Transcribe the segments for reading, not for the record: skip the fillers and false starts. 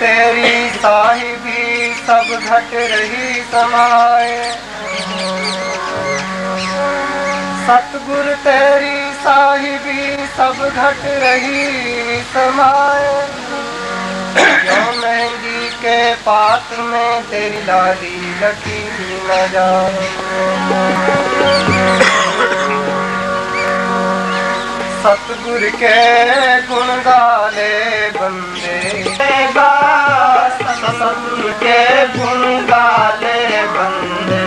तेरी साहिबी सब घट रही समाए। सतगुरु तेरी साहिबी सब घट रही समाए। क्यों मेहंदी के पात में तेरी लाली लगी न जाए। सतगुरु के गुण गाले बंदे, सतगुरु के गुण गाले बंदे,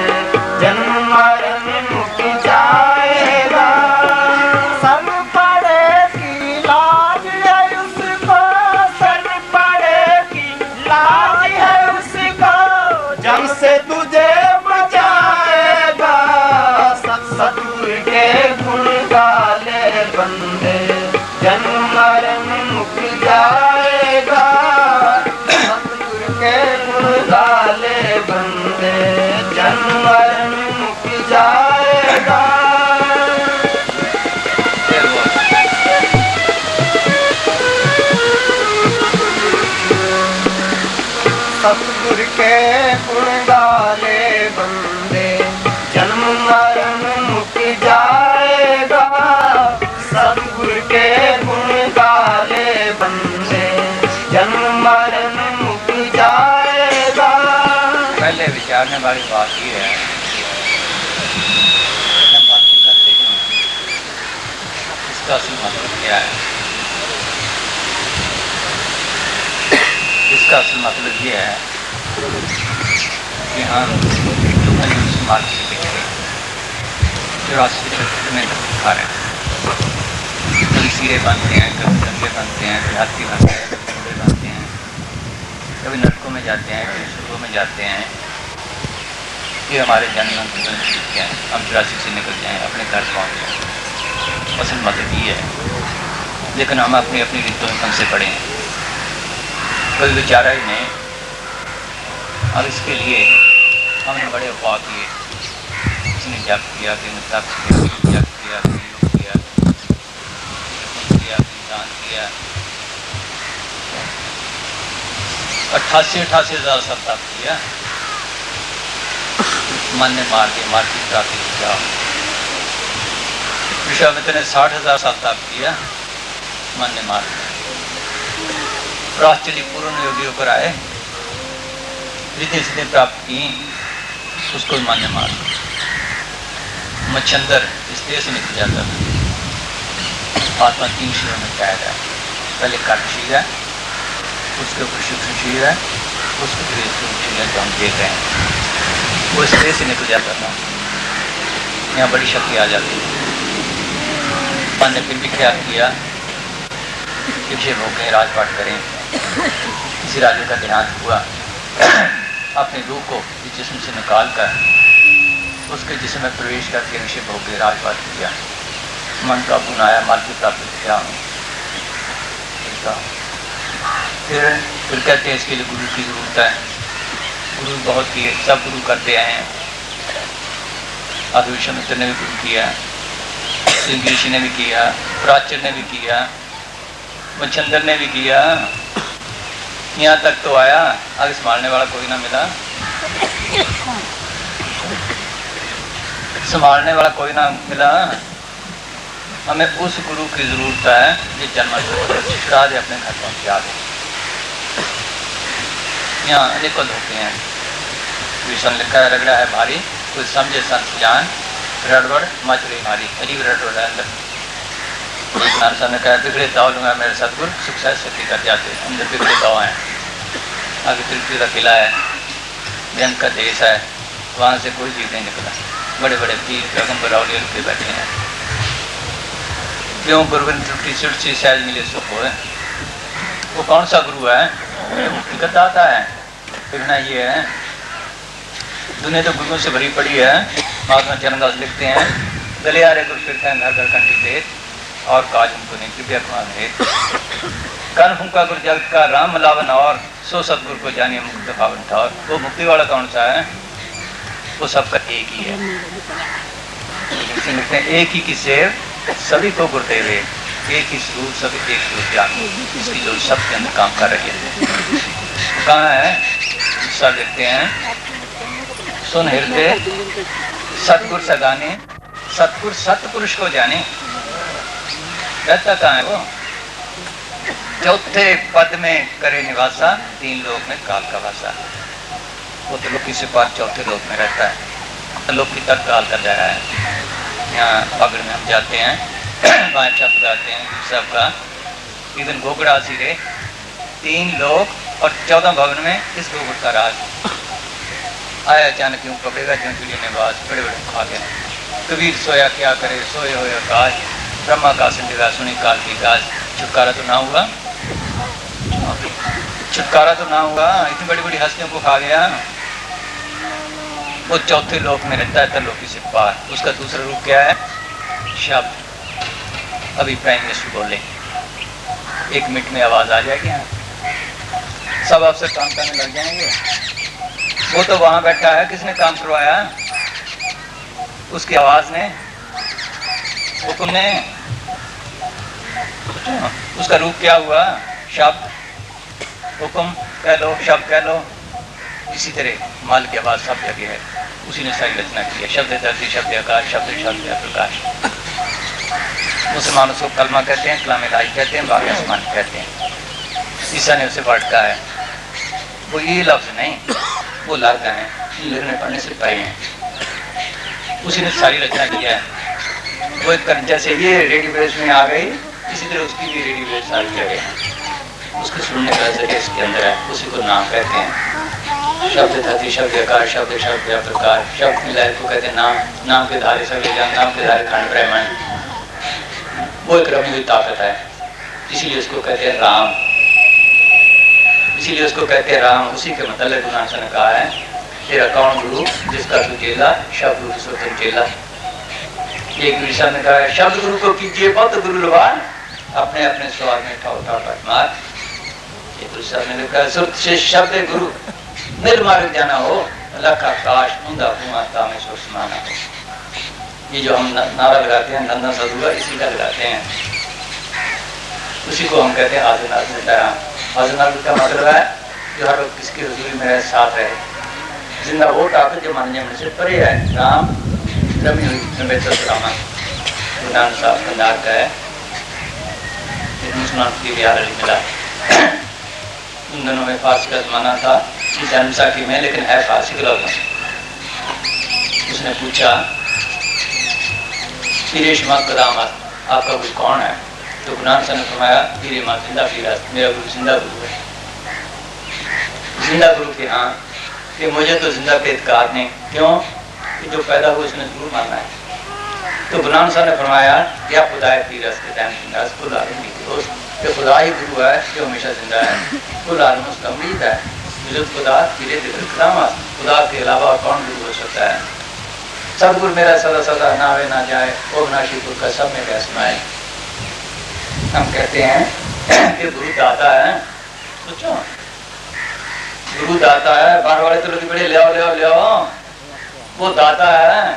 जन्म मरण मुक जाएगा। सन पड़े की लाज है उसको, सन पड़े की लाज है उसको, जम से तुझे बचाएगा। सतगुरु के गुण गाले बंदे, जन्म मरण मुक जाएगा। सतगुरु के गुण गाले बंदे, जन्म मरण मुक जाएगा। सतगुरु के गुण गाले बंदे, जन्म मरण मुक जाएगा। सतगुरु के गुण गाले बंदे, जन्म मरण मुक जाएगा। पहले विचारने वाली बात ये है, बातें करते क्यों, इसका असली मतलब क्या है। इसका असल मतलब ये है कि हम समाज से पिछड़े 84 चक्र में खा रहे हैं। कभी सीरे बनते हैं, कभी दंगे बनते हैं, देहाती बनते हैं, कभी घोड़े बनते हैं, कभी नरकों में जाते हैं, कभी स्वर्गों में जाते हैं। ये हमारे जन्म क्या है, हम 84 से निकल जाएँ, अपने घर पहुँच जाएँ, असल मतलब ये है। लेकिन हम अपनी अपनी रीतों में फंसे पड़े हैं, कोई विचारा ही नहीं। अब इसके लिए हमने बड़े उपाय किए, किसने जप किया, किसने तप किया, जप किया, योग किया, दान किया। 88 हज़ार सब तप किया, मन ने मार के प्राप्ति किया। विश्वामित्र ने 60,000 साल तप किया, मन ने मार दिया। राष्ट्रीय पूर्ण योगी होकर आए, रिद्धि सिद्धि प्राप्त की, उसको मन ने मार दिया। मच्छंदर इस देश से निकल जाता था। आत्मा 3 शरीरों में कैद है, पहले कर्म शरीर है, उसके ऊपर सूक्ष्म शरीर है, उसके ऊपर शरीर जो हम देख रहे हैं, वो इस देश से निकल जाता था। यहाँ बड़ी शक्ति आ जाती है। मन ने फिर भी क्या किया, विषय भोग के राजपाट करें। किसी राजा का देहांत हुआ, अपने रूह को इस जिस्म से निकाल कर उसके जिस्म में प्रवेश करके विषय भोग के राजपाट किया। मन का गुण आया, माल की प्राप्ति किया। फिर कहते हैं इसके लिए गुरु की जरूरत है। गुरु बहुत किए, सब गुरु करते आए हैं। आदि विश्वामित्र ने भी गुरु किया, सिंह ऋषि ने भी किया, प्राच्य ने भी किया, मच्छंदर ने भी किया। यहाँ तक तो आया, आगे संभालने वाला कोई ना मिला। संभालने वाला कोई ना मिला। हमें उस गुरु की जरूरत है जो जन्म से छिड़ा दे, अपने घर पहुँचा दे। यहाँ अनेकों धोखे हैं। विष्णु लिखा है, रगड़ा है भारी, कुछ समझे संत जान, रड़बड़ मच रही मारी। अजीब रड़बड़ है अंदर। नानसा ने कहा, बिगड़े दाव लूंगा मेरे सतगुरु, सुख से सती कर जाते। अंदर बिगड़े दाव हैं। आगे तिरुपति का किला है, जंग का देश है, वहाँ से कोई जीव नहीं निकला। बड़े बड़े पीर पैगंबर औलिया रुके बैठे हैं। क्यों गुरुविंद त्रुटि सुरक्षि सहज मिले सुख हो। वो कौन सा गुरु है? मुक्ति का दाता है। फिरना ये है, दुनिया तो गुरुओं से भरी पड़ी है। महात्मा चरणदास लिखते हैं, गले आ रहे गुरु फिरते हैं घर घर कंठी देत, और काज उनको नहीं कृपया कुमार है। कन फुंका गुरु जगत का राम लावन, और सो सतगुरु को जानिए मुक्त पावन ठावर। वो मुक्ति वाला कौन सा है? वो सबका एक ही है। लिखते हैं, एक ही की सेव सभी को गुरुदेव, एक ही स्वरूप सभी एक स्वरूप ज्ञान। इसकी जो सबके अंदर काम कर रही है। कहाँ है? दूसरा देखते हैं। सुन हृदय सतगुर सगाने, सतगुर सतपुरुष को जाने। रहता कहाँ है वो? चौथे पद में करे निवासा, 3 लोक में काल का वासा। वो तो लोकी से पार चौथे लोक में रहता है, लोकी तक काल कर जा रहा है। यहाँ पगड़ में हम जाते हैं, वहाँ शब्द गाते हैं सब का, एक दिन घोगड़ा सिरे 3 लोक और 14 भवन में इस घोगड़ का राज आया। अचानक क्यों पकड़ेगा, क्यों चिड़िया ने बाज बड़े बड़े खा गया। कबीर सोया क्या करे, सोए हो आकाश, ब्रह्मा का संदेगा सुनी काल की गाज। छुटकारा तो ना हुआ, छुटकारा तो ना हुआ, इतनी बड़ी बड़ी हस्तियों को खा गया। वो चौथे लोक में रहता है, तरलोकी से पार। उसका दूसरा रूप क्या है? शब्द। अभी प्राइम मिनिस्टर बोले, 1 मिनट में आवाज आ जाएगी, सब आपसे काम करने लग जाएंगे। वो तो वहां बैठा है, किसने काम करवाया? उसकी आवाज ने, हुक्म ने। उसका रूप क्या हुआ? शब्द। हुक्म कह लो, शब्द कह लो। इसी तरह माल की आवाज सब जगह है, उसी ने सारी रचना की है। शब्द धरती, शब्द आकाश, शब्द शब्द प्रकाश। मुसलमानों को कलमा कहते हैं, कलाम इलाही कहते हैं, बाकी आसमान कहते हैं। ईसा ने उसे भटका है। वो ये लफ्ज नहीं, वो लड़का है, लिखने पढ़ने से पाए हैं। उसी ने सारी रचना की है। वो एक जैसे ये रेडियो बेस में आ गई, इसी तरह उसकी भी रेडियो बेस सारी जगह है। उसके सुनने का जरिए इसके अंदर है, उसी को नाम कहते हैं। शब्द धरती, शब्द आकाश, शब्द शब्द प्रकाश। शब्द मिलाए को कहते हैं नाम, नाम के धारे सब नाम के धारे खंड ब्रह्मांड। वो एक रमी हुई ताकत है, इसीलिए उसको कहते हैं राम, इसीलिए उसको कहते हैं राम। उसी के मतलब गुरु नानक ने कहा है, तेरा कौन गुरु जिसका तू चेला, शब्द गुरु सो तुम चेला। एक गुरु साहब ने कहा है, शब्द गुरु को कीजिए बहुत गुरु लवान, अपने अपने स्वाद में ठाव ठाव पटमार। एक गुरु साहब ने लिखा, सुर से शब्द गुरु निर्मार्ग जाना हो, लख आकाश मुंदा कुमाता में सुर समाना हो। ये जो हम नारा लगाते हैं, नंदा सदुआ, इसी का लगाते हैं। उसी को हम कहते हैं आदिनाथ जिंदा। आदिनाथ का मतलब है जो हर वक्त किसकी हुजूरी में साथ रहे। जिंदा वो ताकत जो मानने में से परे है। राम रमी हुई रामा गुरु नानक साहब पंजाब का है, मुसलमान की बिहार मिला। उन दिनों में फारसी का जमाना था, जन्मसाखी में, लेकिन है फारसी का लफ्ज़। उसने पूछा, पीरेश माँ कदाम आपका गुरु कौन है? तो गुरु नानक ने फरमाया, पीरे माँ जिंदा पीर है, मेरा गुरु जिंदा गुरु है। जिंदा गुरु के हाँ, कि मुझे तो जिंदा पे इत्कार नहीं। क्यों? कि जो पैदा हुआ उसने जरूर मानना है। तो गुरु नानक ने फरमाया, क्या खुदा है पीर खुदा कि खुदा ही गुरु है जो हमेशा जिंदा है। खुदा उसका उम्मीद है, खुदा पीरे खुदा के अलावा और कौन गुरु हो सकता है? सतगुरु मेरा सदा सदा नावे ना जाए, ओ नाशी गुरु का सब में कैसे आए। हम कहते हैं कि गुरु दाता है। सोचो, गुरु दाता है। बाहर वाले तो लोग बड़े ले आओ ले आओ ले आओ, वो दाता है।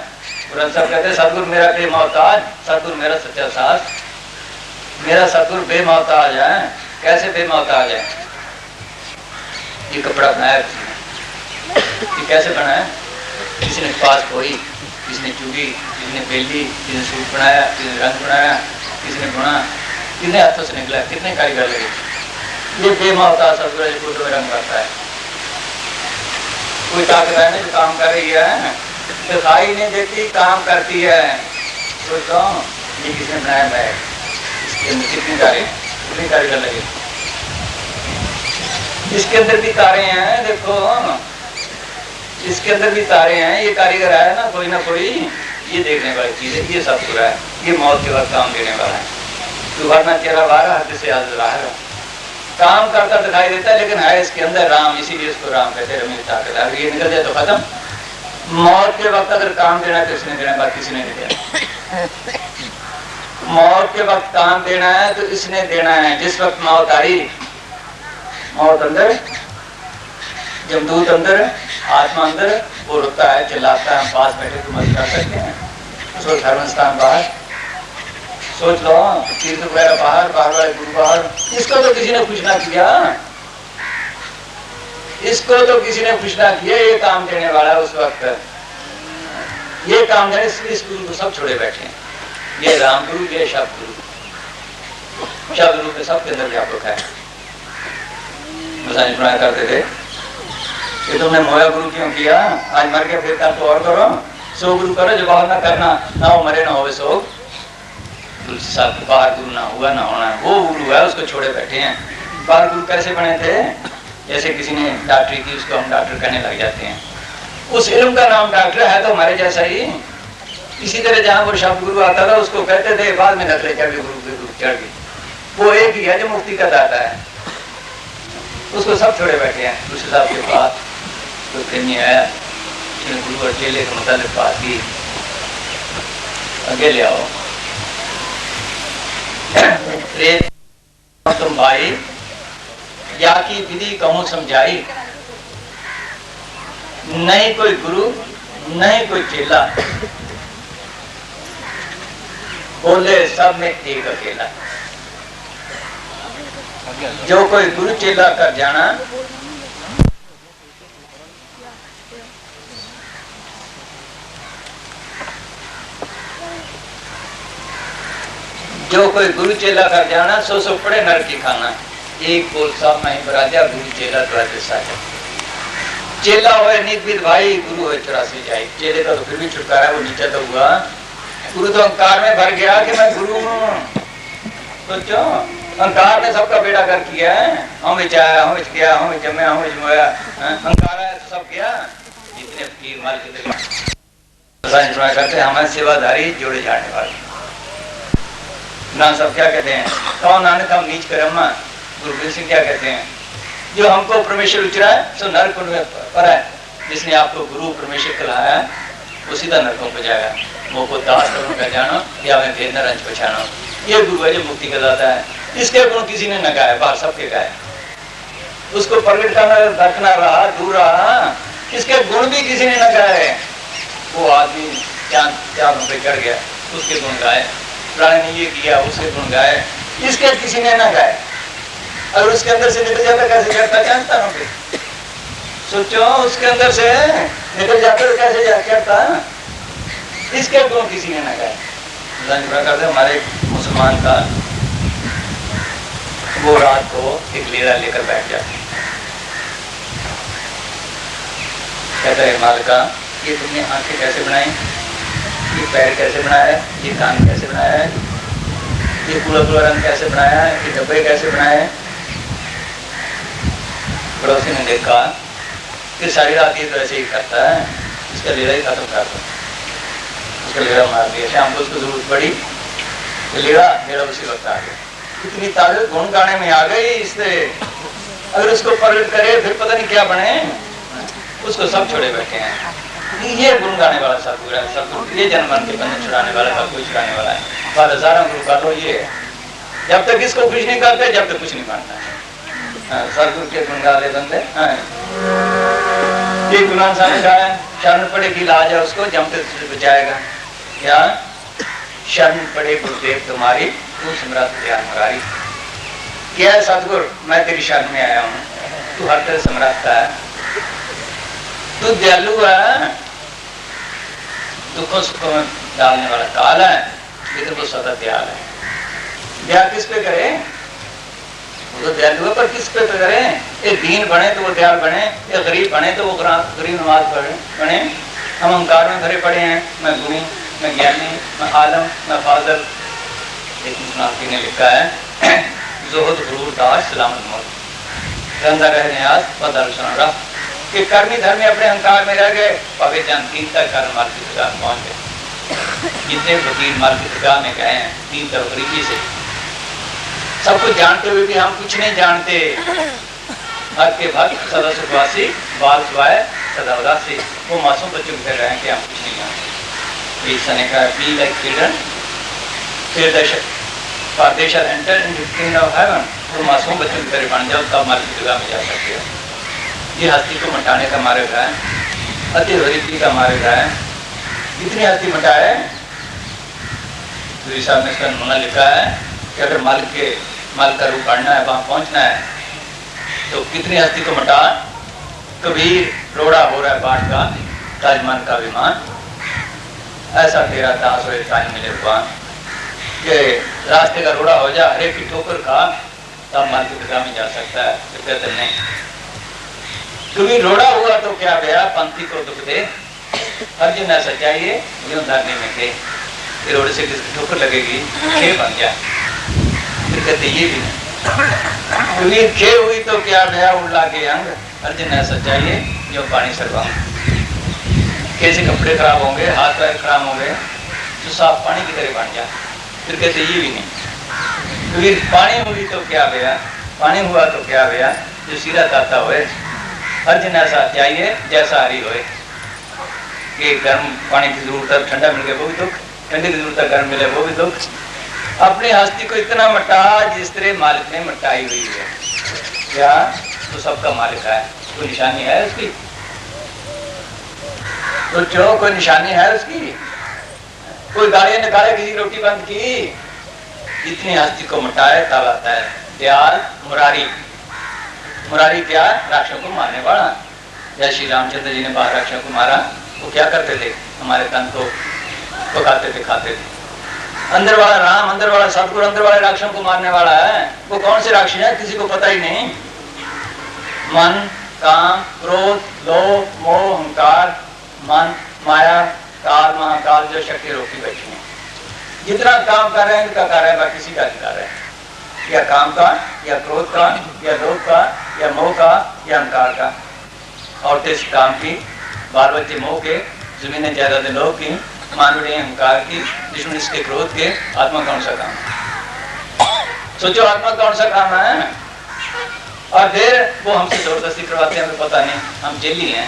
गुरु साहब कहते हैं, सतगुरु मेरा बेमोहताज, सतगुरु मेरा सच्चा साथ। मेरा सतगुरु बेमोहताज है। कैसे बेमोहताज है? ये कपड़ा बनाया किसी ने, ये कैसे बना है? किसी ने पास कोई, किसी ने चुगी, किसी ने बेली, किसी ने सूट बनाया, किसी ने रंग बनाया, किसी ने बुना। कितने हाथों से निकला, कितने कारीगर लगे। ये बेमोहताज सतगुरु फोटो में रंग करता है। कोई ताकत है ना जो काम कर रही है, दिखाई नहीं देती, काम करती है। तो ये किसने बनाया? मैं। इसके अंदर कितनी कारीगर लगे। इसके अंदर भी तारे हैं, देखो इसके अंदर भी तारे हैं। ये कारीगर है ना कोई, ये देखने वाली चीज है। ये सब पूरा है, ये मौत के वक्त काम देने वाला है। तो वरना चेहरा बाहर, हाथ से याद रहा काम करता दिखाई देता है, लेकिन है इसके अंदर राम। इसीलिए इसको राम कहते हैं, रमी ताकत। अगर ये निकल जाए तो खत्म। मौत के वक्त अगर काम देना है तो इसने देना, बाकी किसी ने नहीं देना। मौत के वक्त काम देना है तो इसने देना है। जिस वक्त मौत आई, मौत अंदर, जमदूत अंदर, आत्मा अंदर, वो रुकता है, चिल्लाता है। हम पास बैठे तो मदद कर सकते हैं। सोच धर्मस्थान बाहर, सोच लो तीर्थ वगैरह बाहर, बाहर वाले गुरु बाहर, इसको तो किसी ने कुछ ना किया। इसको तो किसी ने पूछना किया, ये काम देने वाला है उस वक्त, ये काम देने, इस गुरु को सब छोड़े बैठे हैं। ये राम गुरु, ये शब्द गुरु, शब्द गुरु के सबके अंदर व्यापक है। बनाया करते थे, ये तुमने मोया गुरु क्यों किया, आज मर के फिर कर तो और करो, सो गुरु करो जो बाहर ना करना, ना वो मरे ना होवे सो। तुलसी साहब बाहर गुरु ना हुआ ना होना, वो गुरु है, उसको छोड़े बैठे हैं। बाहर गुरु कैसे बने थे, जैसे किसी ने डॉक्टरी की, उसको हम डॉक्टर कहने लग जाते हैं। उस इल्म का नाम डॉक्टर है तो हमारे जैसा ही। इसी तरह जहाँ वो शब्द गुरु आता था उसको कहते थे, बाद में नकले चढ़ गई, गुरु के गुरु चढ़ गई। वो एक ही है जो मुक्ति का दाता है, उसको सब छोड़े बैठे हैं। तुलसी साहब के पास कोई प्रेमी आया, गुरु और चेले के मुताबिक बात की, आगे ले आओ तुम भाई, या की विधि कहूं समझाई, नहीं कोई गुरु नहीं कोई चेला, बोले सब में एक अकेला। जो कोई गुरु चेला कर जाना, जो कोई गुरु चेला कर जाना, सो पड़े नर की खाना। एक बोल सब नहीं बराजा, गुरु चेला द्वारे साझा। चेला होए निविद भाई, गुरु होए 84 जाए। चेले का तो फिर भी छुटकारा, वो नीचे तो हुआ। गुरु तो अहंकार में भर गया कि मैं गुरु हूँ। सोचो, अहंकार ने सबका बेड़ा कर किया है। हम चाया, हम किया, हम जमया, हम जमाया, अहंकार है तो सब किया। इतने फकीर माल कितने करते, हमारे सेवाधारी जोड़े जाने वाले ना, सब क्या कहते हैं, कौन नानक हम नीच कर अम्मा। गुरु सिंह क्या कहते हैं, जो हमको परमेश्वर उचरा है सो नरक में पर है। जिसने आपको गुरु परमेश्वर कहलाया है वो सीधा नरकों को जाएगा। वो को दास करूं का जानो, या मैं भेद नरंज पहचानो। ये गुरु है जो मुक्ति कहलाता है। इसके गुण किसी ने न गाए, बाहर सबके गाए। उसको प्रकट करना रखना रहा, दूर रहा, इसके गुण भी किसी ने न गाए। वो आदमी चांदों पे चढ़ गया, उसके गुण गाए। रानी ने ये किया, उसके गुण गाए। इसके किसी ने न गाए। अगर उसके अंदर से निकल जाता कैसे चढ़ता जानता हूँ। सोचो, उसके अंदर से निकल जाता तो कैसे चढ़ता। इसके गुण किसी ने न गाए। हमारे मुसलमान का वो रात को एक लेरा लेकर बैठ जाते, कहता है मालिका, ये तुमने आंखें कैसे बनाई, ये पैर कैसे बनाया है, ये कान कैसे बनाया है, ये पूरा रंग कैसे बनाया है, ये डब्बे कैसे बनाए हैं। पड़ोसी ने देखा कि सारी रात ये तो ऐसे ही करता है, इसका लेरा ही खत्म कर दो। उसका लेरा मार दिया। शाम को उसको जरूरत पड़ी तो लेरा उसी वक्त आ गया। इतनी ताकत गुण गाने में आ गई इससे, अगर उसको प्रकट करे फिर पता नहीं क्या बने। उसको सब छोड़े बैठे हैं। ये गुण गाने वाला सतगुरु है। सतगुरु ये जन्म के बंधन छुड़ाने वाला, सब कुछ छुड़ाने वाला है। पर हजारों गुरु का तो ये जब तक इसको कुछ नहीं करते, जब तक कुछ नहीं मानता। सतगुरु के गुण गाले बंदे। ये गुलाम साहब ने कहा, शरण पड़ेगी लाज है उसको, जमते बचाएगा। क्या शरण पड़े गुरुदेव तुम्हारी, तू समरात ध्यान मुरारी। क्या है सतगुरु, मैं तेरी शरण में आया हूँ, तू हर तरह सम्राट का है, तू दयालु है, दुखों सुखों में डालने वाला काल है, लेकिन वो सदा दयाल है। दया किस पे करे, वो तो दयालु है, पर किस पे करे। ये दीन बने तो वो दयाल बने, या गरीब बने तो वो गरीब नवाज बने। हम अहंकार में भरे पड़े हैं, मैं गुरु, मैं ज्ञानी, मैं आलम, मैं फाजल। एक मुसलमान ने लिखा है, जोहद गुरूर दास सलामत मौत, रंधा रहने आज बदल सुना कि कर्मी धर्मी अपने अहंकार में रह गए, पवित्र जन तीन तक कर्म मार्ग की दुकान पहुंच गए। जितने वकील मार्ग की दुकान में गए हैं, तीन तरफ गरीबी से, सब कुछ जानते हुए भी हम कुछ नहीं जानते। भक्त के भक्त सदा सुखवासी, बाल सुहाए सदा उदासी। वो मासूम बच्चों को कह रहे हैं कि हम कुछ नहीं जानते। ईसा ने कहा, बी लाइक चिल्ड्रन, फिर they shall enter into the kingdom of heaven। तो मासूम बच्चों की तरह बन जाओ, तब मार्ग की दुकान में जा सकते हो। ये हस्ती को मिटाने का मार्ग है, अति गरीबी का मार्ग है। कितनी हस्ती मिटाए, गुरु साहब ने इसका नमूना लिखा है कि अगर माल का रूप बढ़ना है, वहां पहुंचना है, तो कितनी हस्ती को मिटा। कबीर रोड़ा हो रहा है बाट का, ताजमान का विमान, ऐसा तेरा दास हो टाइम मिले भगवान कि रास्ते का रोड़ा हो जा, हरे की ठोकर खा, तब मार्ग में जा सकता है। तो कहते नहीं, कबीर रोड़ा हुआ तो क्या गया, पंथी को दुख दे, अर्जुन ऐसा चाहिए यूं धरने में थे, रोड से किसकी ठोकर लगेगी, खे बन गया। फिर कहते ये भी नहीं, कबीर खे हुई तो क्या गया, उड़ला के अंग, अर्जुन ऐसा चाहिए जो पानी सरवाऊं। कैसे कपड़े खराब होंगे, हाथ पैर खराब होंगे, तो साफ पानी की तरह बन जा। फिर कहते ये भी नहीं, कबीर पानी हुई तो क्या गया, पानी हुआ तो क्या गया, जो सीधा ताता होए, अर्जुन ऐसा चाहिए जैसा हरी होए। कि गर्म पानी की जरूरत है, ठंडा मिल गया वो भी दुख, ठंडी की जरूरत है, गर्म मिले वो भी दुख। अपनी हस्ती को इतना मटा जिस तरह मालिक ने मटाई हुई है। क्या तो सबका मालिक है, कोई निशानी है उसकी, तो जो कोई निशानी है उसकी, कोई गाड़ियां निकाले किसी रोटी बंद की, इतनी हस्ती को मटाए तब आता है दयाल मुरारी। मुरारी क्या, राक्षसों को मारने वाला। जय श्री रामचंद्र जी ने 12 राक्षसों को मारा, वो क्या करते थे, हमारे तन को पकाते थे, खाते थे। अंदर वाला राम, अंदर वाला सतगुरु, अंदर वाले राक्षसों को मारने वाला है। वो कौन से राक्षस है किसी को पता ही नहीं। मन, काम, क्रोध, लोभ, मोह, अहंकार, मन, माया, काल, महाकाल जो शक्ति रोकी बैठी है। जितना काम कर रहे हैं इनका कार्य है, बाकी किसी का अधिकार है, या काम का, या क्रोध का, या लोभ का, या मोह का, या अहंकार का। और इस काम की, बाल बच्चे मोह के, जमीनें जायदादें लोभ की, मानवीय अहंकार की, दुश्मन इसके क्रोध के, आत्मा कौन सा काम। सोचो आत्मा कौन सा काम है। और फिर वो हमसे जबरदस्ती करवाते हैं, हमें पता नहीं, हम जेली हैं,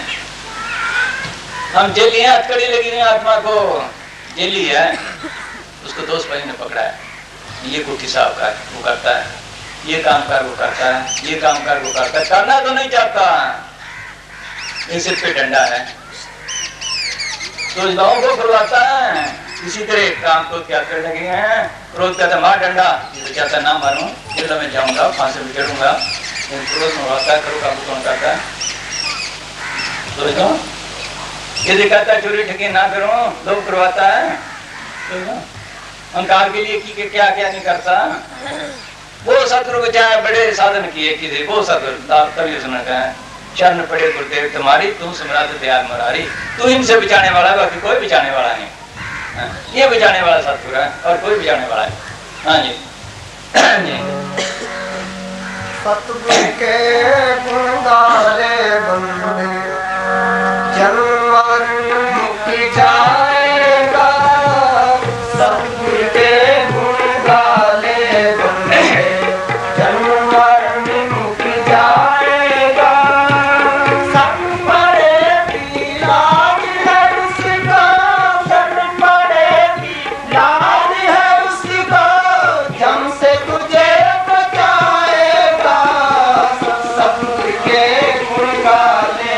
हम जेली हैं, हथकड़ी लगी हुई आत्मा को, जेली है। उसको दोस्त भाई ने पकड़ा है, ये कुटी साहब का वो करता है, ये काम कर वो करता है, ये काम कर वो करता है, करना तो नहीं चाहता, सिर पे डंडा है, योजनाओं को करवाता है। इसी तरह काम को क्या करने लगे हैं, क्रोध कहता है मार डंडा, ये चाहता है ना मारूं, जेल में जाऊंगा, फांसी में चढ़ूंगा, क्रोध मरवाता है, करो काबू कौन करता है। तो ये दिखाता है चोरी ठगी ना करो, लोग करवाता है। अहंकार के लिए की क्या क्या नहीं करता। वो सतगुरु को चाहे बड़े साधन किए किसी वो सतगुरु तभी उसने कहा चरण पड़े गुरुदेव तुम्हारी, तू समरात दयाल मुरारी। तू इनसे बचाने वाला है, बाकी कोई बचाने वाला नहीं। ये बचाने वाला सतगुरु है और कोई बचाने वाला है। हाँ जी, सतगुरु के गुण गाले बंदे जन्म मरण मुक्ति जाएगा। सतगुरु के गुण गाले बंदे जन्म मरण मुक्ति जाएगा। सब पड़ेगी लाज है उसका, सब पड़ेगी लाज है उसका, जम से तुझे बचाएगा। सतगुरु के गुण गाले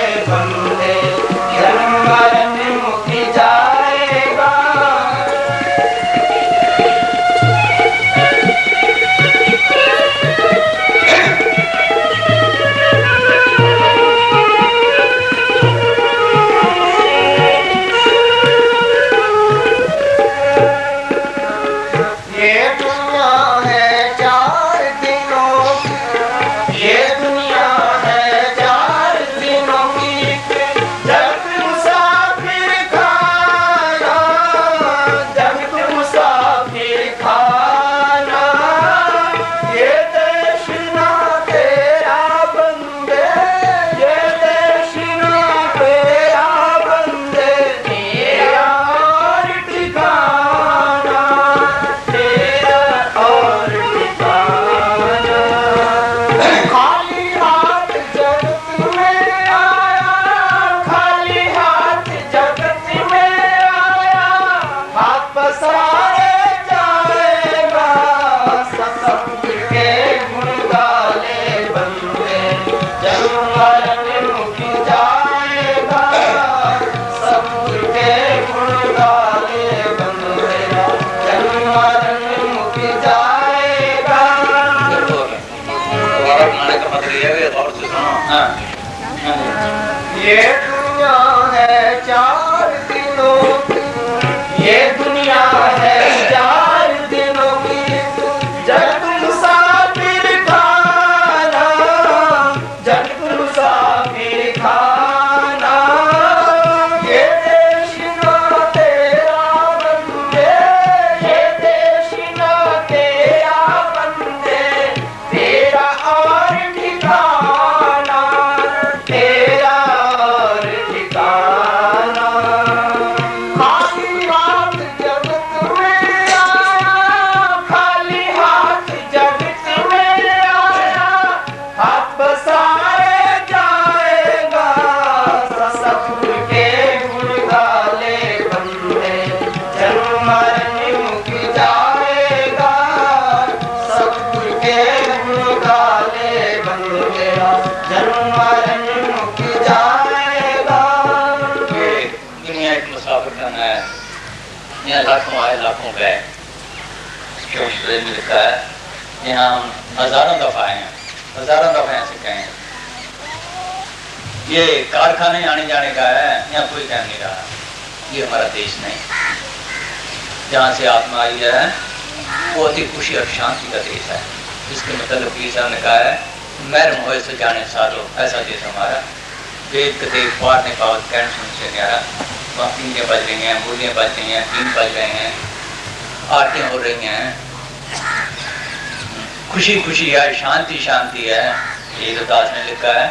ये दुनिया है 4 दिनों की, ये दुनिया है 4 दिनों की, जब मुसाफिर खाना, जब मुसाफिर खाना, ये देश ना तेरा बंदे, ये देश ना तेरा बंदे, तेरा और ठिकाना, तेरा और ठिकाना। खाली हाथ जगत में आया, खाली हाथ जगत में आया, हाथ पसारे जाएगा, ससुर के गुण गाले बंदे, जन्म मरण मुक जाएगा, ससुर के गुण गाले बंदे, जन्म मरण मुक जाएगा। ये दुनिया एक मुसाफिर खाना है, यहाँ लाखों आए लाखों गए। शोषले में लिखा है यहाँ हम हजारों दफा आए हैं, हजारों दफा ऐसे गए हैं। ये कारखाने आने जाने का है, यहाँ कोई कह नहीं रहा। ये हमारा देश नहीं, जहाँ से आत्मा आई है वो अति खुशी और शांति का देश है। इसके मतलब पीर साहब ने कहा है मैर मोह से जाने सारो, ऐसा देश हमारा। वेद कते पार ने पावत कहन सुन से न्यारा। वहाँ पींगे बज रही हैं, मूलियाँ बज रही हैं, टीम बज रहे हैं, आरतियाँ हो रही हैं, खुशी खुशी है, शांति शांति है। ये तो दास ने लिखा है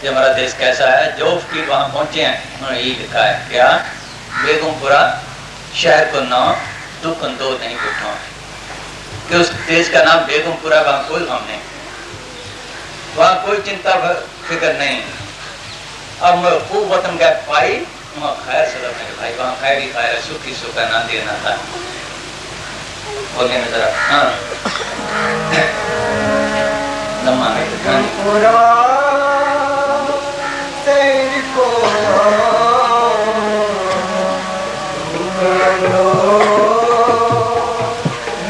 कि हमारा देश कैसा है। जो फकीर वहाँ पहुँचे हैं उन्होंने यही लिखा है क्या, बेगमपुरा शहर को नाम दुख दो नहीं उठा, कि उस देश का नाम बेगमपुरा। वहाँ कोई गम नहीं, वहाँ कोई चिंता फिक्र नहीं। अब मैं खूब वतन गए पाई, वहाँ खैर सदा मेरे भाई, वहाँ खैर ही खैर है, सुख ही सुख है, ना देना था। बोलिए ना जरा। हाँ लम्हा में पूरा तेरे को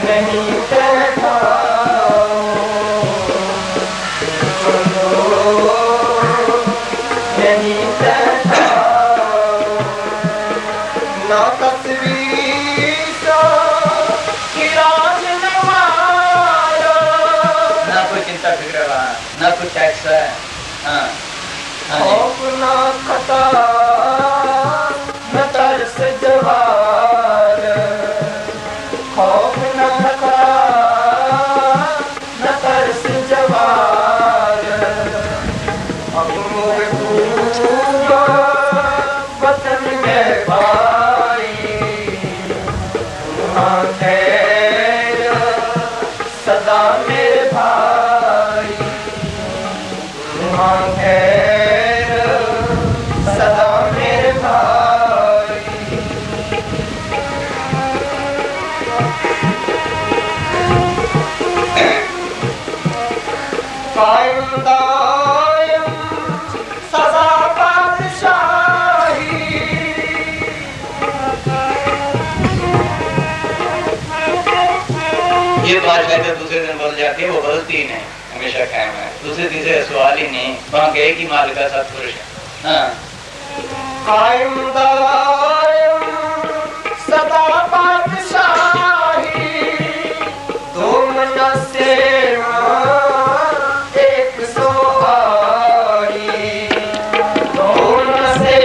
नहीं कहता, नहीं कहता, ना तस्वीर सा किराज नवारा, ना कोई चिंता फिक्र वहाँ, ना कोई टैक्स है। हाँ हाँ जी। खौफ ना खता न तरस जवार, खौफ न खता न तरस जवार। अब मोर पूरा वतन में भाई, वहाँ खैर सदा मेरे भाई, वहाँ खैर सदा मेरे भाई। कायम दायम सदा बादशाही, ये बात कहते दूसरे दिन बोल जाती है, वो गलती नहीं, हमेशा कायम है। दूसरे तीसरे सवाल ही नहीं, वहाँ के एक ही माल का सत्पुरुष है। हाँ कायम दायम सदा बादशाही, दो मन से एक सोहारी, दो मन से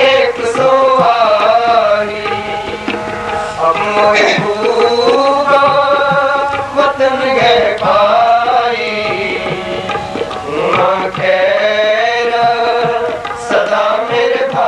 एक सोहारी। अब मोरे भूगा वतन गए भाई, वहाँ खैर सदा मेरे भाई।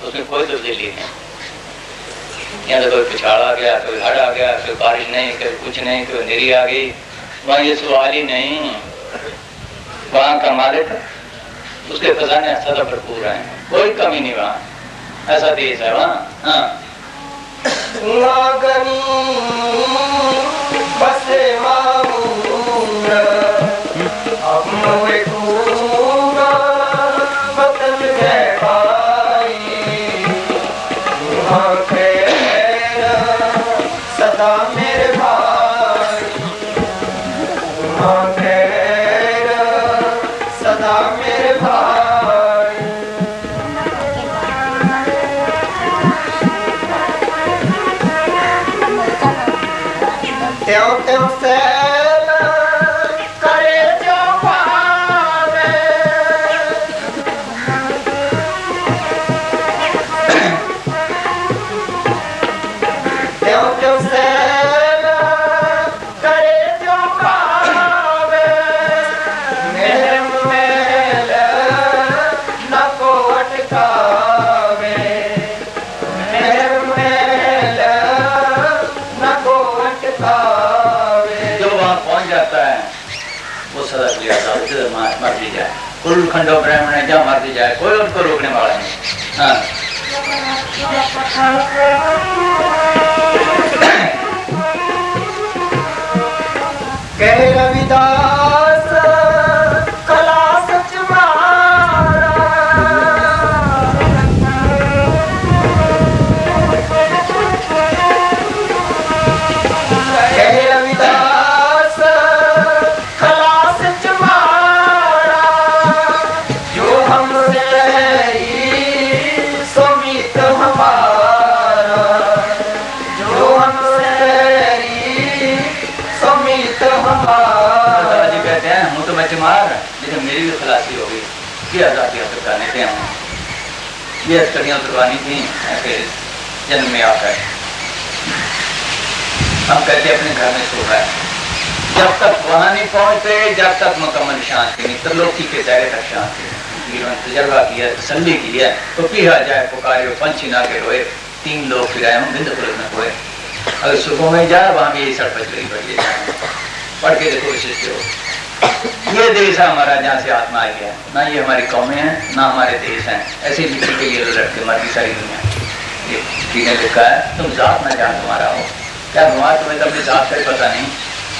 उसमें कोई तब्दीली नहीं। यहाँ तो कोई पिछाड़ आ गया, कोई हड़ आ गया, कोई बारिश नहीं, कोई कुछ नहीं, कोई अंधेरी आ गई, वहाँ ये सवाल ही नहीं। वहाँ का मालिक, उसके खजाने सदा भरपूर हैं, कोई कमी नहीं वहाँ। ऐसा देश है वहाँ। हाँ नागनी बसे मामूर अब मोए कूगा वतन है भाई वहाँ खैर सदा मेरे भाई वहाँ खैर सदा मेरे भाई त्यों त्यों सैल करे जो पावे त्यों त्यों सैल करे जो पावे मेरे मेल न को अटकावे मेरे मेल न को जो वहाँ पहुँच जाता है वो सदा के लिए आजाद, जिधर मर्जी जाए, कुल खंडो ब्राह्मण है, जहाँ मर्जी जाए, कोई उनको रोकने वाला नहीं। हाँ कह रविदास कला सच मारा कह रविदास कला सच मारा जो हमसे सुमित हमारा जो हमसे सुमित हमारा जी कहते हैं हूँ तो मैं चमार, लेकिन मेरी भी खलासी होगी। ये आजादी हासिल करने थे हम, ये स्टडियाँ करवानी थी ऐसे जन्म में आकर। हम कहते अपने घर में सो रहा है, जब तक वहां नहीं पहुंचते, जब तक मुकम्मल शांति नहीं, त्रिलोकी के दायरे तक शांति नहीं। तजर्बा किया, तसल्ली किया, तो पिया जाए पुकारे पंछी ना के रोए, 3 लोग फिराए हम बिंद पुरुष में खोए। अगर सुबह में जाए वहां भी यही सड़पच लगी पड़ी है, पढ़ के देखो शिष्य हो। ये देश है हमारा जहाँ से आत्मा आई है, ना ये हमारी कौमें हैं ना हमारे देश हैं। ऐसे लिखी के ये लड़के मरती सारी दुनिया। ये चीजें लिखा है, तुम जात ना जान तुम्हारा हो, क्या तुम्हारा तुम्हें तो अपनी जात का पता नहीं।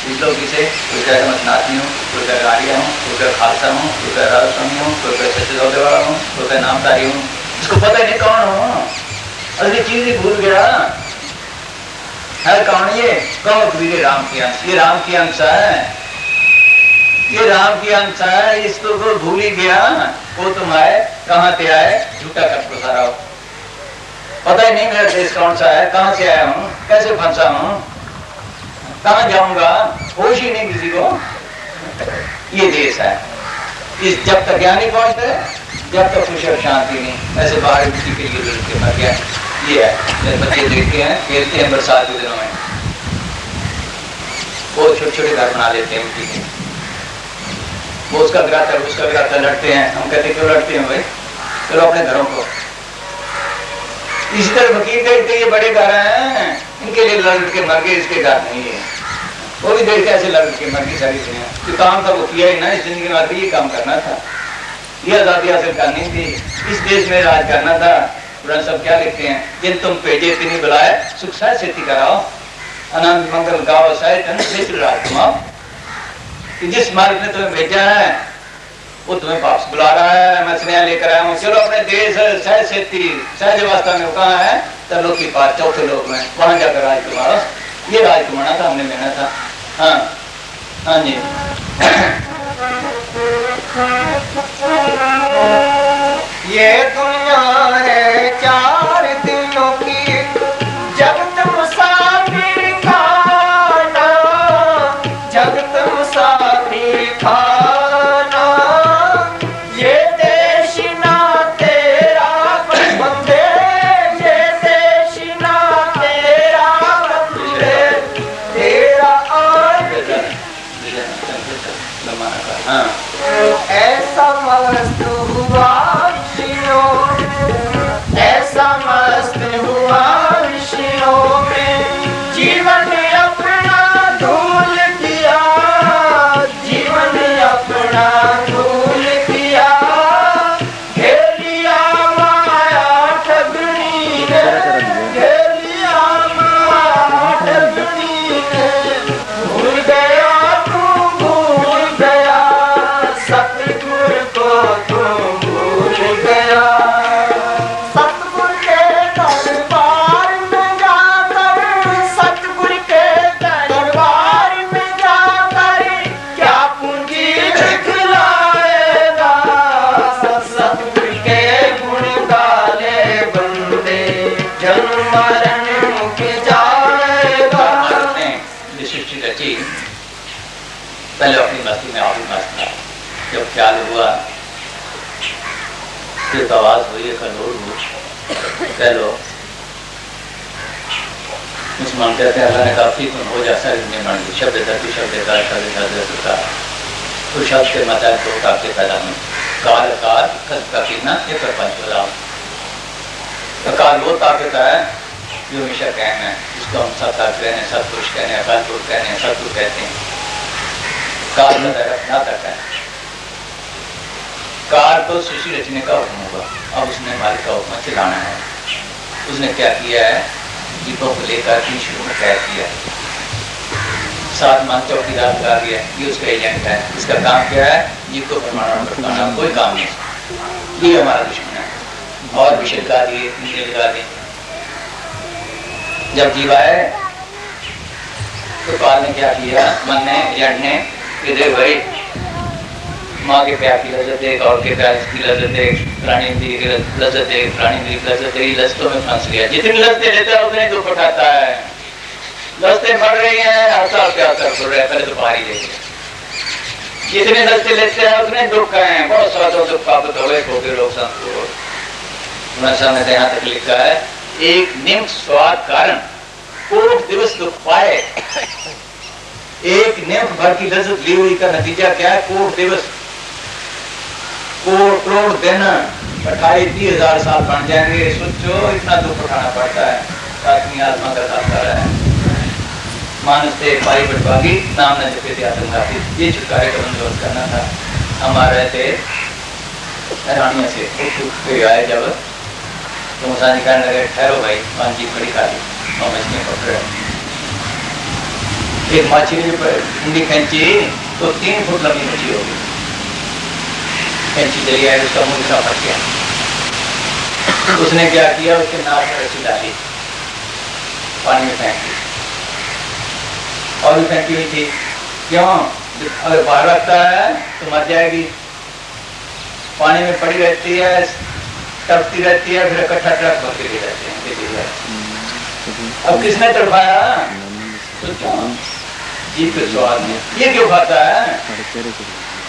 इस लोग इसे कोई कह मसनाती हूँ, कोई कह गाड़िया हूँ, कोई कह खालसा हूँ, कोई कह राजस्वामी हूँ, कोई कह सच्चे सौदे वाला हूँ, कोई कह नामधारी हूँ। इसको पता ही नहीं कौन हो, अगली चीज ही भूल गया है। कौन ये? कहो वीर राम की अंश, ये राम की अंश है, ये राम की अंश है। इसको को भूल ही गया। वो तुम आए कहाँ से आए, झूठा कर प्रसारा हो, पता ही नहीं मेरा देश कौन सा है, कहाँ से आया हूँ, कैसे फंसा हूँ, कहाँ जाऊंगा, होश ही नहीं किसी को। ये देश है। इस जब तक ज्ञान नहीं पहुंचते, जब तक खुश और शांति नहीं। ऐसे बाहर किसी के लिए लड़के मर गया। ये है बच्चे देखते हैं, खेलते हैं बरसात के दिनों में, वो छोटे छोटे घर बना लेते हैं मिट्टी के, वो उसका गिराता उसका गिराता, लड़ते हैं। हम कहते क्यों लड़ते हैं भाई, चलो अपने घरों को। इसी तरह फकीर देखते ये बड़े घर हैं, इनके लिए लड़ के मर गए, इसके घर नहीं है। वो भी देखते ऐसे लड़ के मर गई सारी दुनिया। जो काम था वो किया ही ना, इस जिंदगी में आते ये काम करना था, ये आजादी हासिल करनी थी, इस देश में राज करना था। पुराण सब क्या लिखते हैं, जिन तुम भेजे तिन्हीं बुलाए, सुख सहज सेती कराओ, आनंद मंगल गाओ सहज देश राज कमाओ। जिस मालिक ने तुम्हें भेजा है वो तुम्हें वापस बुला रहा है। मैं स्नेह लेकर आया हूँ, चलो अपने देश सहज सेती सहज अवस्था में कहाँ है, तरलोक की पार चौथे लोक में, वहां जाकर राज कमाओ। ये राज कमाना था, हमने लेना था। हाँ हाँ जी। ये दुनिया है 4 दिनों की, जगत मुसाफिर खाना, जगत मुसाफिर खाना। ये देश ना तेरा बंदे, ये देश ना तेरा बंदे, तेरा ऐसा मस्त हुआ जियो पहले अपनी मस्ती में आप ही मस्त था। जब ख्याल हुआ फिर आवाज हुई कलोर हो कह लो मुसलमान कहते हैं अल्लाह ने काफी तुम हो जा सारी निर्माण की शब्द धरती शब्द का तो शब्द के माता तो काफी पैदा हुई काल काल कस का पीना ये पर पंच बदलाव तो काल वो ताकत है जो हमेशा कहना है जिसको हम सत्ता कहते हैं सतपुरुष कहते हैं अकाल पुरुष कहते हैं सतपुरुष कहते हैं। काल में अपना तक है काल तो सृष्टि रचने का हुक्म होगा। अब उसने मालिक का हुक्म चलाना है। उसने क्या किया है दीपों को लेकर तीन शुरू में कैद किया 7 मान चौकीदार लगा दिया ये उसका एजेंट है। इसका काम क्या है जीव को परमाणु बताना कोई काम नहीं। ये हमारा दुश्मन है और विषय लगा दिए नीचे लगा दिए। जब जीव आए तो काल ने क्या किया मन ने एजेंट ने कि देख भाई माँ के प्यार की लज्जत देख और के प्यार की लज्जत देख प्राणी की लज्जत देख प्राणी की लज्जत देख लज्जतों में फंस गया। जितनी लज्जतें लेता है उतने दुख उठाता है। लज्जतें बढ़ रही हैं हर साल क्या असर पड़ रहा है पहले तो बाहरी देखे जितने लज्जतें लेते हैं उतने दुख हैं। बहुत सारा दुख प्राप्त हो गए लोग संत यहाँ तक लिखा है एक निम्न स्वाद कारण कोट दिवस दुख पाए। एक निम्न भर की लज्जत ली हुई का नतीजा क्या है कोट दिवस करोड़ दिन 28,000 साल बन जाएंगे। सोचो इतना दुख उठाना पड़ता है आदमी आत्मा का खाता है। मानस से पारी बटवागी नाम न जपे थे आतंकवादी ये छुटकारे का बंदोबस्त करना था। हम आ रहे थे रानिया से आए जब तो मुसानी कहने लगे ठहरो भाई पांच जी खड़ी खा ली और मछली पकड़ रहे। एक मछली ठंडी खींची तो 3 फुट लंबी मछली होगी। खींची चली आई उसका मुंह सा फट गया। उसने क्या किया उसके नाक में रस्सी डाली पानी में फेंक दी और भी फेंकी हुई थी। क्यों अगर बाहर रखता है तो मर जाएगी। पानी में पड़ी रहती है तड़पती रहती है फिर इकट्ठा ट्रक भरते भी रहते हैं। अब किसने तड़पाया जीव के स्वाद में ये क्यों खाता है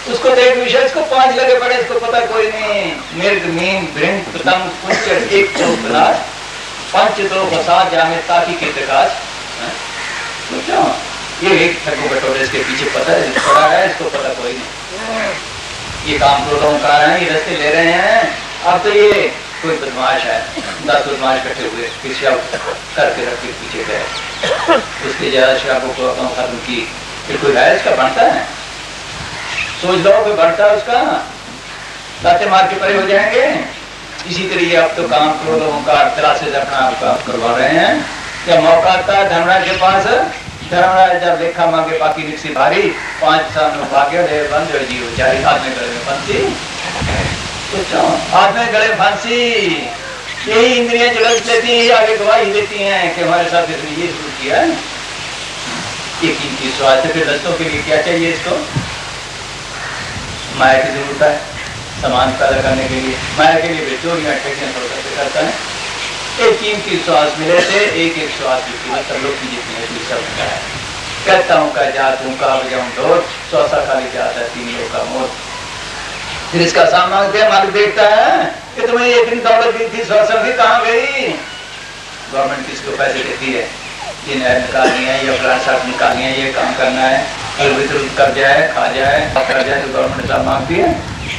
उसको तो एक विषय इसको 5 लगे पड़े इसको पता कोई नहीं। मृग मीन भृंग पतंग कुंचर एक चौकलाश पंच दो फसाद जामे ताकि के प्रकाश ये एक ठगो बटोरे इसके पीछे पता है पड़ा है इसको पता कोई नहीं। ये काम तो लोग कर रहे हैं ये रस्ते ले रहे हैं। अब तो ये कोई बदमाश है 10 बदमाश इकट्ठे हुए फिर शराब करके रख के पीछे गए उसके ज्यादा शराबों को खत्म की फिर कोई है इसका बनता है सोच लो कोई बनता है उसका लाते मार के परे हो जाएंगे। इसी तरीके अब तो काम करो लोगों का तलाशे से अपना काम करवा रहे हैं। जब मौका आता है धर्मराज के पास धर्मराज जब लेखा मांगे बाकी रिक्सी भारी 5 साल में भाग्य दे बंद हो जीव जारी हाथ में गले में फांसी हाथ में गले फांसी यही इंद्रियां जगत लेती है आगे गवाही देती हैं कि हमारे साथ इसने ये शुरू किया है। ये कीमती स्वाद है। फिर रस्तों के लिए क्या चाहिए इसको माया की जरूरत है सामान पैदा करने के लिए। माया के लिए चोरियां ठगियां थोड़ा करता है। एक कीमती श्वास मिले थे एक श्वास की कीमत लोग की जितनी है सब का है। कहता हूँ का जात हूँ का बजाऊँ ढोल स्वासा खाली जाता है 3 लोग का मोल। फिर इसका सामना मालिक देखता है कि तुम्हें एक दिन दौलत दी थी स्वासा की कहाँ गई। गवर्नमेंट किसको पैसे देती है ये नहर निकालनी है या प्लान साफ निकालनी है ये काम करना है कर जाए खा जाए कर जाए तो गवर्नमेंट साहब मांगती है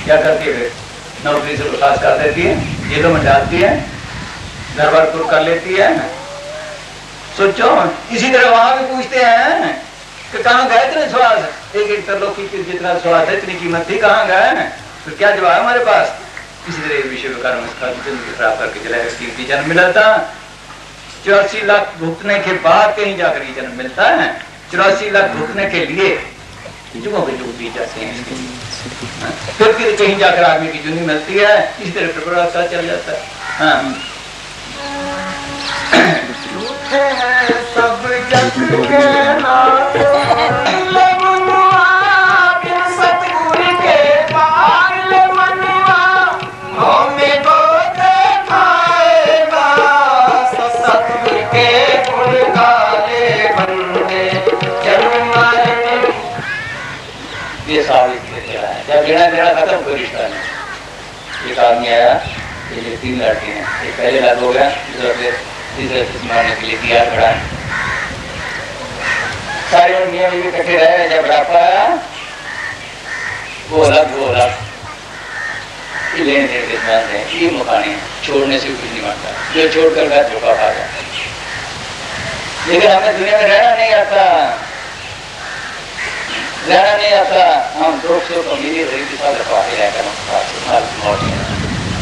क्या करती है फिर नौकरी से बर्खास्त कर देती है जेलों में डालती है घर बार पुर कर लेती है। सोचो इसी तरह वहां भी पूछते हैं कि कहाँ गए इतने श्वास एक तरलोकी की जितना श्वास है इतनी कीमत थी कहाँ गए। तो क्या जवाब है हमारे पास। इसी तरह विश्व खराब करके चला कीमती जन्म मिला था। 84 लाख भुगतने के बाद कहीं जाकर ये जन्म मिलता है। 84 लाख भुगतने के लिए जुगों के जुग बीत जाते हैं फिर कहीं जाकर आदमी की जुनी मिलती है। इसी तरह प्रभाव चल जाता है। हाँ सब जग के सतगुरु के पाल मनवा हमें गोते खाएगा सतगुरु के गुण गाले बंदे जन्म हिसाब लिखते चला है। जब लेना देना खत्म, कोई रिश्ता नहीं। एक आदमी आया, ये 3 लड़के हैं, एक पहले लग हो गया, दूसरा फिर तीसरे मारने के लिए तैयार खड़ा है। सारे मियाँ बीवी इकट्ठे रहे। जब बुढ़ापा आया, वो अलग ये लेने देने के साथ है, ये मुकाने छोड़ने से कुछ नहीं मानता, जो छोड़ कर गया धोखा खा गया। लेकिन हमें दुनिया में रहना नहीं आता, हम दुख सुख अमीरी के साथ रखवा के रहकर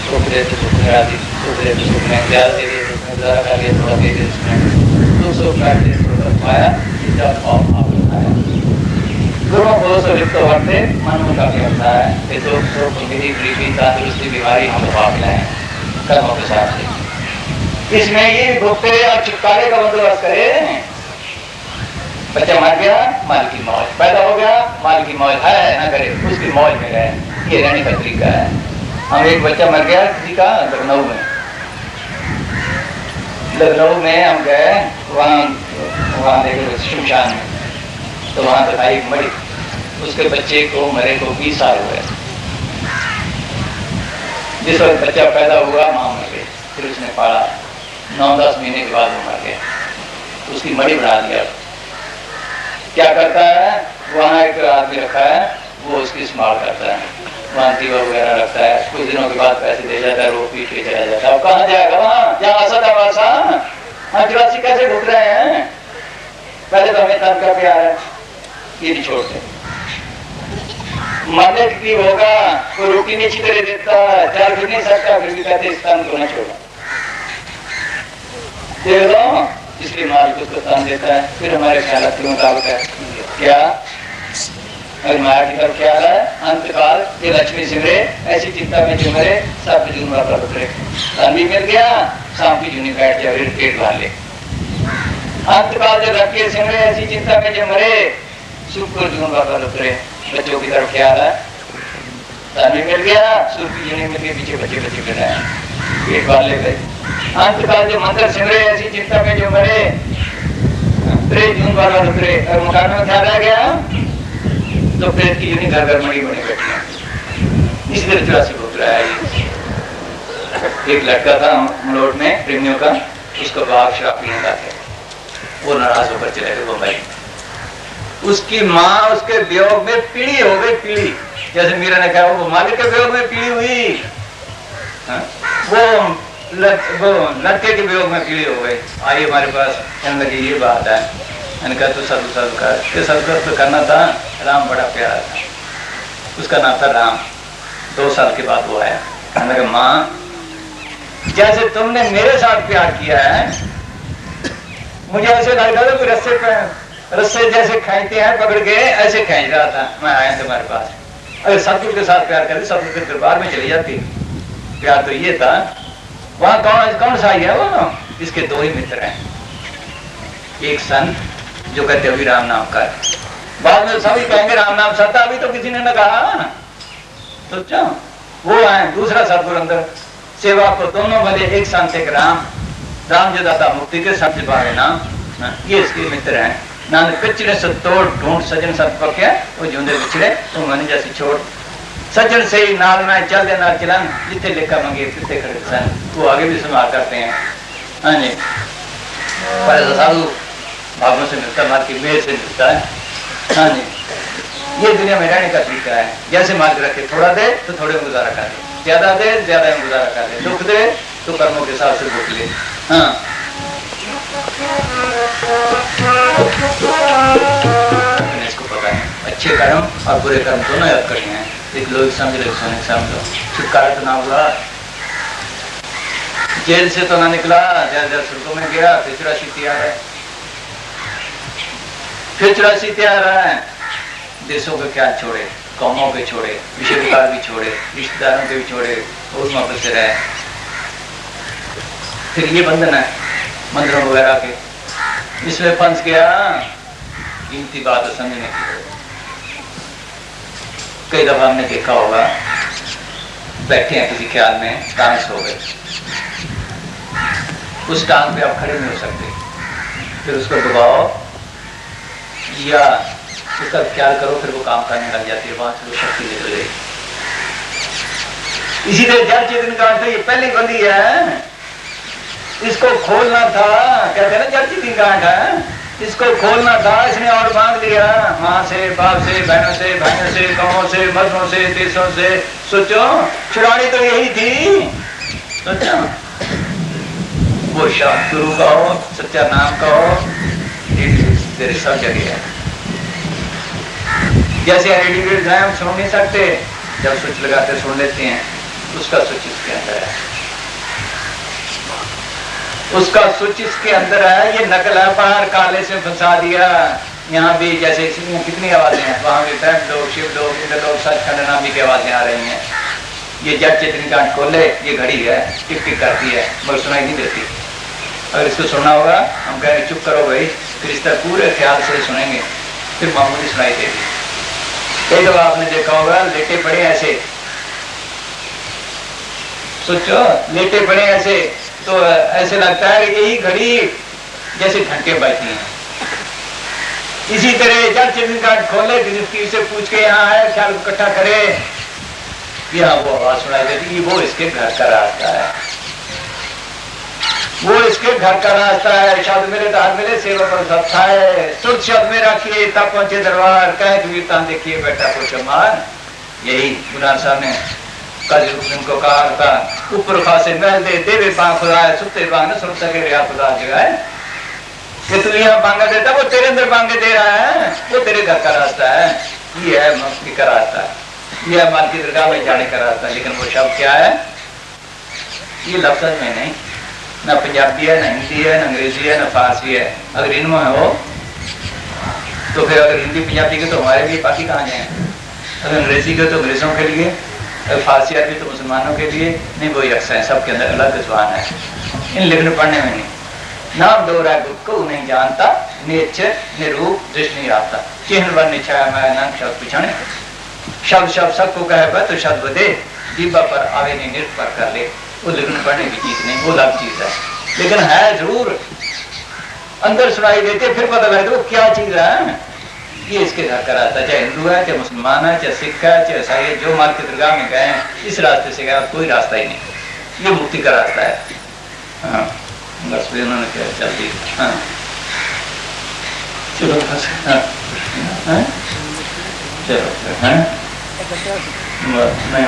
सुख दे तो सुख में आदि, सुख दे तो सुख में प्यार दे दिए, सुख में गुजारा कर लिया, थोड़ा दे दिए, उसमें सुख काट दिए, थोड़ा पाया, गुरुओं को से लिप्त होते मन में काफी होता है कि दुख सुख अमीरी गरीबी तंदुरुस्ती बीमारी हम भाग लाए कर्मों के साथ। इसमें ये भुगते और छुटकारे का बंदोबस्त करे। बच्चा मर गया, माल की मौज, पैदा हो गया, माल की मौज है ना करे, उसकी मौज में रहे, ये रहने का तरीका है। हम एक बच्चा मर गया किसी का लखनऊ में हम गए, वहाँ देखे शमशान में, तो वहाँ दिखाई एक मरी, उसके बच्चे को मरे को 20 साल हुए। जिस वक्त बच्चा पैदा हुआ माँ मर गई, फिर उसने पाला, 9-10 महीने के बाद वो मर गया, उसकी मड़ी बना दिया। क्या करता है, वहाँ एक आदमी रखा है, वो उसकी संभाल करता है, वहाँ दीवा वगैरह रखता है, कुछ दिनों के बाद पैसे दे जाता है, रो पीट के चला जाता है। कहाँ जाएगा, वहाँ जहाँ आशा था वासा। हम चौरासी कैसे घुट रहे हैं, पहले तो हमें तन का प्यार है, ये नहीं छोड़ते। मरने की होगा, कोई रोटी नहीं अच्छी तरह देता, चार फिर नहीं सकता, फिर भी कहते इस तन को न छोड़ो। देख लो, इसलिए माल को उसको तन देता है। फिर हमारे ख्याल के मुताबिक है क्या, अगर माया की तरफ ख्याल है, अंतकाल ये लक्ष्मी सिमरे, ऐसी चिंता में जो मरे सब जून बाबा उतरे, तन भी मिल गया, शाम की जूनी बैठ जाए, फिर पेट भर ले। अंतकाल जो रखे सिमरे, ऐसी चिंता में जो मरे, शुक्र जून बाबा उतरे। बच्चों की तरफ ख्याल है, तन भी मिल गया, सूर्य की जूनी मिल गई, पीछे बच्चे बच्चे कर रहे हैं, पेट भर ले गए। अंतकाल जो मंत्र सिमरे, ऐसी चिंता में जो मरे, प्रेत जून बाबा उतरे। और मकान में ख्याल आ गया तो प्रेत की जूनी घर घर मड़ी बने बैठी है। इसी तरह 84 भूत रहा है। एक लड़का था मलोट में प्रेमियों का, उसका बाप शराब पीने का था, वो नाराज होकर चले गए मुंबई। उसकी माँ उसके वियोग में पीड़ी हो गई, पीड़ी, जैसे मीरा ने कहा वो मालिक के वियोग में पीड़ी हुई, वो लड़के के वियोग में पीड़ी हो गई। आई हमारे पास, कहने लगी ये बात है, मैंने कहा तू साधु कर, साधु तो करना था। राम बड़ा प्यारा था, उसका नाम था राम। 2 साल के बाद वो आया, कहने लगा माँ जैसे तुमने मेरे साथ प्यार किया है, मुझे ऐसे लगता था कोई रस्से जैसे खींचते हैं पकड़ के, ऐसे खींच रहा था। मैं आया तुम्हारे पास, अगर सतगुरु के साथ प्यार करते सतगुरु के दरबार में चली जाती। प्यार तो ये था। वहां कौन सा है वो, इसके 2 ही मित्र हैं, एक संत जो कहते अभी राम नाम का, बाद में सभी कहेंगे राम नाम सत्ता, अभी तो किसी ने न कहा, सोचो वो है। दूसरा सतगुरु अंदर सेवा को दोनों भले, एक संत एक राम जो दाता मुक्ति के संत पावे नाम, ये इसके मित्र हैं। नानक पिछड़े से तोड़ ढूंढ सजन सत पक्या, वो जूंदे बिछड़े तो मन जैसी छोड़, सज्जन से ही नाल में चल देना चलन, जिथे लेखा मंगे तिथे खड़े सन। वो आगे भी संभाल करते हैं। हाँ जी, पर साधु भावों से मिलता, माल की मेल से मिलता है। हाँ जी, ये दुनिया में रहने का तरीका है। जैसे माल रखे, थोड़ा दे तो थोड़े में गुजारा कर ले, ज्यादा दे ज्यादा में गुजारा कर ले, दुख दे तो कर्मों के हिसाब से भूख ले। हाँ, इसको पता है, अच्छे कर्म और बुरे कर्म दोनों याद करने हैं। एक लोग समझ लो, समझो, छुटकारा तो ना हुआ, जेल से तो ना निकला, जल सुर्खों में गया, फिर 84 तैयार है, फिर 84 तैयार है। देशों के क्या छोड़े, कौमों के छोड़े, विषय विकार भी छोड़े, रिश्तेदारों के भी छोड़े, उस मौके से रहे। फिर ये बंधन है मंदिरों वगैरह के, इसमें फंस गया। कीमती बात है समझने की। कई दफा हमने देखा होगा, बैठे हैं किसी ख्याल में, टांग सो गए, उस टांग पे आप खड़े नहीं हो सकते, फिर उसको दबाओ या उसका ख्याल करो, फिर वो काम करने लग जाती है, वहां से वो शक्ति निकल गई। इसीलिए जड़ चेतन कांड था, ये पहली बंदी है, इसको खोलना था। कहते हैं ना जड़ चेतन कांड है, इसको खोलना था, इसने और मांग लिया माँ से, बाप से, बहनों से, भाइयों से, गांवों से, मर्दों से, देशों से। सोचो छुड़ानी तो यही थी। सोचो वो शांत गुरु का हो, सच्चा नाम का हो, तेरे सब जगह है। जैसे रेडियो हम सुन नहीं सकते, जब स्विच लगाते सुन लेते हैं, उसका स्विच इसके अंदर है, उसका स्विच इसके अंदर है। ये नकल है, बाहर काले से फंसा दिया। यहाँ भी जैसे कितनी आवाजें हैं, वहां भी ब्रह्म लोग, शिव लोग, इंद्र लोग, सचखंड नाम की आवाजें आ रही हैं। ये जड़ चेतन कांड खोले, ये घड़ी है, टिक टिक करती है, मगर सुनाई नहीं देती। अगर इसको सुनना होगा, हम कहेंगे चुप करो भाई, फिर इस तरह पूरे ख्याल से सुनेंगे, फिर मामूली सुनाई देगी। कई दफा आपने देखा होगा, लेटे पड़े ऐसे, सोचो लेटे पड़े ऐसे, तो ऐसे लगता है यही घड़ी जैसे घंटे बजती हैं। इसी तरह जड़ चेतन कांड खोले, किसी से पूछ के यहाँ है, ख्याल इकट्ठा करे, यहाँ वो आवाज सुनाई देती, वो इसके घर का रास्ता है, वो इसके घर का रास्ता है। शब्द मेरे दार मेरे सेवा पर सत्ता है, सुर शब्द में रखिए तब पहुंचे दरबार, कहे कबीरता देखिए बेटा को चमार। यही गुरु साहब ने को कहा था, ऊपर खासे महल दे देवे पांव खुदाए, सुते बांग न सुन सके रिया खुदा जगाए। कि तू यहाँ बांगा देता, वो तेरे अंदर बांगे दे रहा है, वो तेरे घर का रास्ता है। ये है मुक्ति का रास्ता, ये है माल की दरगाह में जाने का रास्ता। लेकिन वो शब्द क्या है, ये लफ्ज में नहीं, ना पंजाबी है, ना हिंदी है, ना अंग्रेजी है, ना फारसी है। अगर इनमें हो तो फिर अगर हिंदी पंजाबी के तो हमारे लिए बाकी कहाँ जाए, अगर अंग्रेजी के तो अंग्रेजों के लिए, अगर फारसी अरबी तो मुसलमानों के लिए। नहीं, वही अक्सर है, सबके अंदर अलग जुबान है, इन लिखने पढ़ने में नहीं। नाम दोहरा गुट को नहीं जानता, नेचर निरूप दृष्टि नहीं आता, चिन्ह वन निछाया मैं नाम शब्द पिछाने। शब्द शब्द सबको कहे तो शब्द बदे, जीवा पर आवे नहीं निर्भर कर ले। वो लिखने पढ़ने की चीज नहीं, वो अलग चीज है, लेकिन है जरूर, अंदर सुनाई देते, फिर पता लगता वो क्या चीज है। ये इसके घर का रास्ता, चाहे हिंदू है, चाहे मुसलमान है, चाहे सिख है, चाहे ईसाई है, जो माल की दरगाह में गए हैं, इस रास्ते से गए, कोई रास्ता ही नहीं। ये मुक्ति का रास्ता है। हाँ, बस भी उन्होंने क्या चल दी। हाँ, चलो बस, हाँ, हाँ? चलो हाँ? नहीं